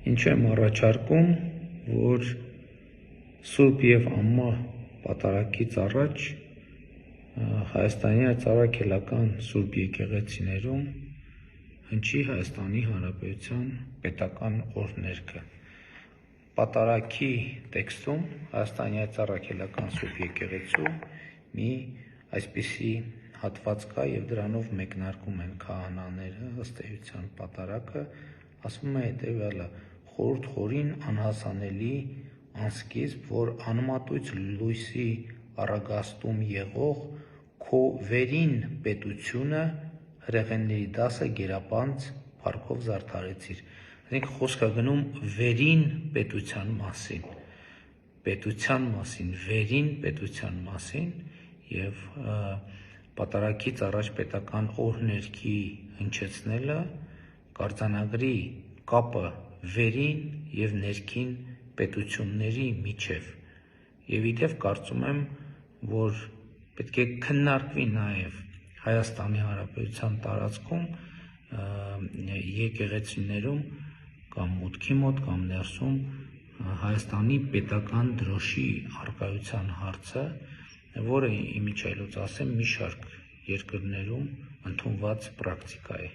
Ինչ եմ առաջարկում, որ Սուրբ և Անմահ պատարագից առաջ Հայաստանի Արաքելական Սուրբ եկեղեցիներում հնչի Հայաստանի Հանրապետության պետական օրհներգը։ Պատարագի տեքստում Հայաստանի Արաքելական Սուրբ եկեղեցու մի այսպիսի հատված կա և դրանով մեկնարկում են քահանաները ըստ էության պատարագը, ասվում է հետևյալը. խորհուրդ խորին անհասանելի անսկիզբ, որ անմատույց լույսի առագաստում եղող քո վերին պետությունը հրեղենների դասը գերապանծ փառքով զարդարեցիր։ Այսինքն խոսքը գնում վերին պետության մասին, վերին պետության մասին և պատարագից առաջ պետական օրհներգի հնչեցնելը կարձանագրի կապը վերին և ներքին պետությունների միջև։ Եվ իդեպ կարծում եմ, որ պետք է քննարկվի նաև Հայաստանի Հանրապետության տարածքում եկեղեցիներում կամ մուտքի մոտ կամ ներսում Հայաստանի պետական դրոշի առկայության հարցը, որը իմիջիայլոց ասեմ մի շարք երկրներում ընդունված պրակտիկա է։